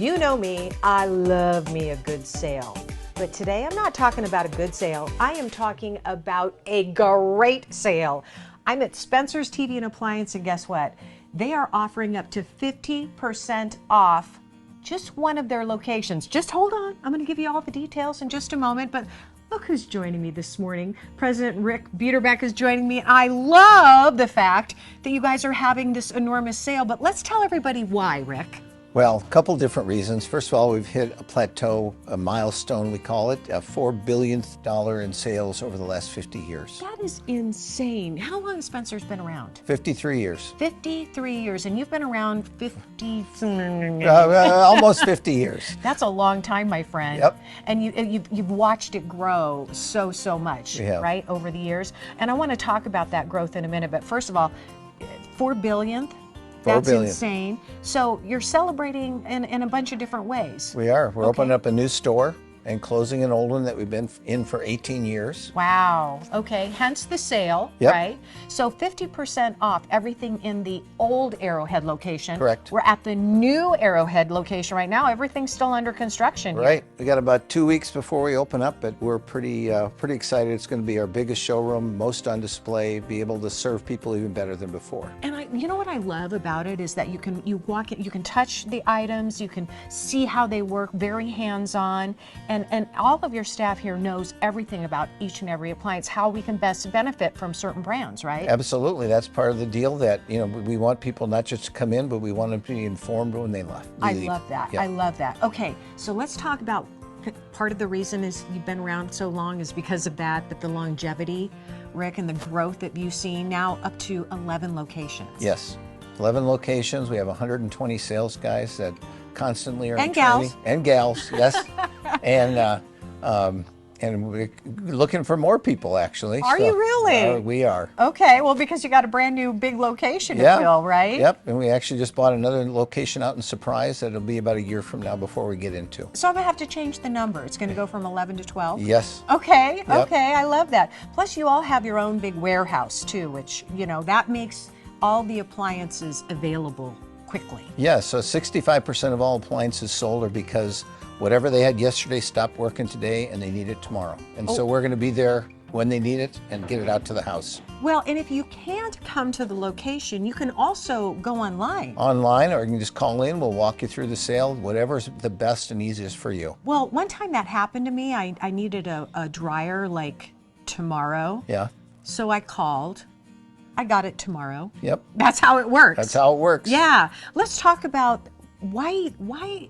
You know me, I love me a good sale. But today I'm not talking about a good sale. I am talking about a great sale. I'm at Spencer's TV and Appliance, and guess what? They are offering up to 50% off just one of their locations. Just hold on. I'm going to give you all the details in just a moment, but look who's joining me this morning. President Rick Bieterbeck is joining me. I love the fact that you guys are having this enormous sale, but let's tell everybody why, Rick. Well, a couple different reasons. First of all, we've hit a plateau, a milestone we call it, a $4 billion in sales over the last 50 years. That is insane. How long has Spencer's been around? 53 years. 53 years, and you've been around 50... Almost 50 years. That's a long time, my friend. Yep. And you've watched it grow so much, right, over the years. And I want to talk about that growth in a minute, but first of all, 4 billionth? That's insane. So you're celebrating in a bunch of different ways. We are. We're opening up a new store and closing an old one that we've been in for 18 years. Wow. Okay. Hence the sale, right? So 50% off everything in the old Arrowhead location. Correct. We're at the new Arrowhead location right now. Everything's still under construction. Right. We got about 2 weeks before we open up, but we're pretty excited. It's going to be our biggest showroom, most on display, be able to serve people even better than before. And you know what I love about it is that you walk in, you can touch the items, you can see how they work, very hands-on. And all of your staff here knows everything about each and every appliance, how we can best benefit from certain brands, right? Absolutely. That's part of the deal, that we want people not just to come in, but we want them to be informed when they leave. I love that. I love that. Okay, so let's talk about part of the reason is you've been around so long is because of that the longevity, Rick, and the growth that you've seen now up to 11 locations. Yes, 11 locations. We have 120 sales guys that constantly are and training. And gals, yes. And we're looking for more people, actually. Are you really? We are. Okay, well, because you got a brand new big location to fill, right? Yep, and we actually just bought another location out in Surprise that'll be about a year from now before we get into. So I'm going to have to change the number. It's going to go from 11 to 12? Yes. Okay, okay, I love that. Plus, you all have your own big warehouse, too, which, that makes all the appliances available quickly. Yeah, so 65% of all appliances sold are because whatever they had yesterday stopped working today and they need it tomorrow. And so we're going to be there when they need it and get it out to the house. Well, and if you can't come to the location, you can also go online. Online, or you can just call in. We'll walk you through the sale, whatever's the best and easiest for you. Well, one time that happened to me. I needed a dryer like tomorrow. Yeah. So I called. I got it tomorrow. Yep. That's how it works. That's how it works. Yeah. Let's talk about why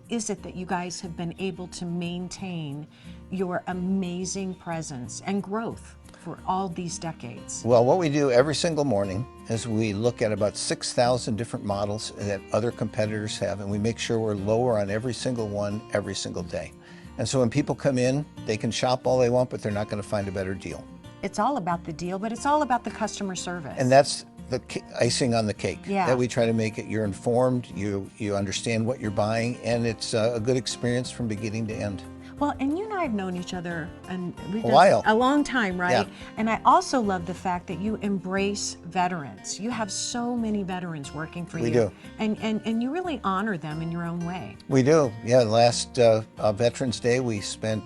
is it that you guys have been able to maintain your amazing presence and growth for all these decades? Well, what we do every single morning is we look at about 6,000 different models that other competitors have, and we make sure we're lower on every single one every single day. And so when people come in, they can shop all they want, but they're not going to find a better deal. It's all about the deal, but it's all about the customer service. And that's the icing on the cake. Yeah. That we try to make it. You're informed, you understand what you're buying, and it's a good experience from beginning to end. Well, and you and I have known each other and we've a long time, right? Yeah. And I also love the fact that you embrace veterans. You have so many veterans working for you. We do. And you really honor them in your own way. We do. Yeah, last Veterans Day, we spent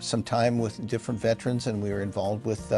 some time with different veterans, and we were involved with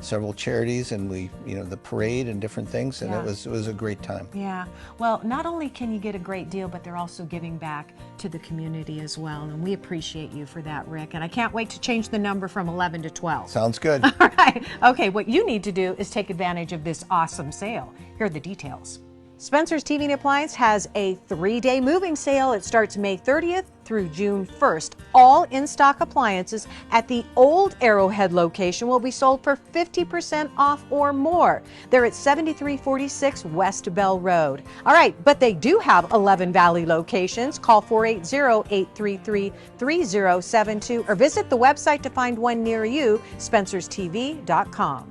several charities, and we, the parade and different things, and it was a great time. Yeah. Well, not only can you get a great deal, but they're also giving back to the community as well, and we appreciate you for that, Rick. And I can't wait to change the number from 11 to 12. Sounds good. All right. Okay, what you need to do is take advantage of this awesome sale. Here are the details. Spencer's TV and Appliance has a 3-day moving sale. It starts May 30th through June 1st. All in-stock appliances at the old Arrowhead location will be sold for 50% off or more. They're at 7346 West Bell Road. All right, but they do have 11 Valley locations. Call 480-833-3072 or visit the website to find one near you, spencerstv.com.